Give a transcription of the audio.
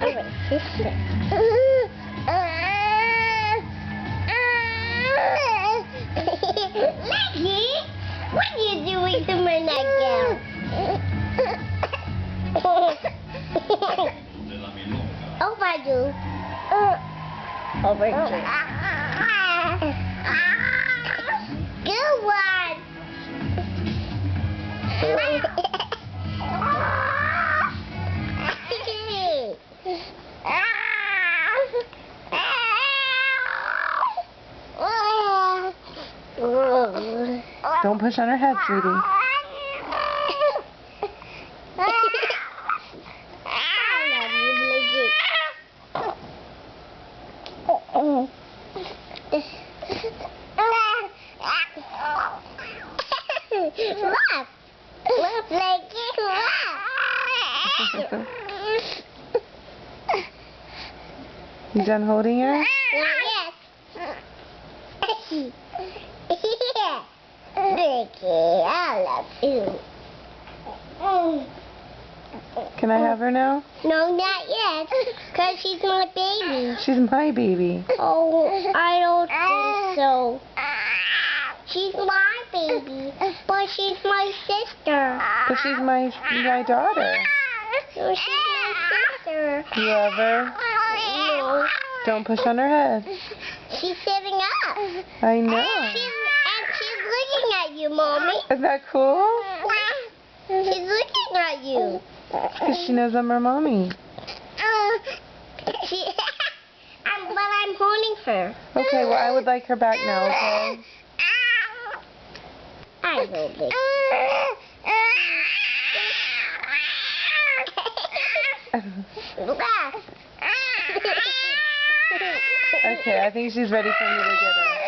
Oh, my sister. Leggy, what are you doing to my nightgown? Oh, I do. Over here. Good one. Don't push on her head, sweetie. Look, Leggy, look. You done holding her? Yes. Leggy, I love you. Can I have her now? No, not yet, because she's my baby. She's my baby. Oh, I don't think so. She's my baby, but she's my sister. But she's my daughter. No, she's my sister. You love her? No. Don't push on her head. She's sitting up. I know. And she's looking at you, Mommy. Isn't that cool? She's looking at you. Because she knows I'm her mommy. But I'm holding her. Okay, well, I would like her back now, okay? I will be. Okay, I think she's ready for me to get her.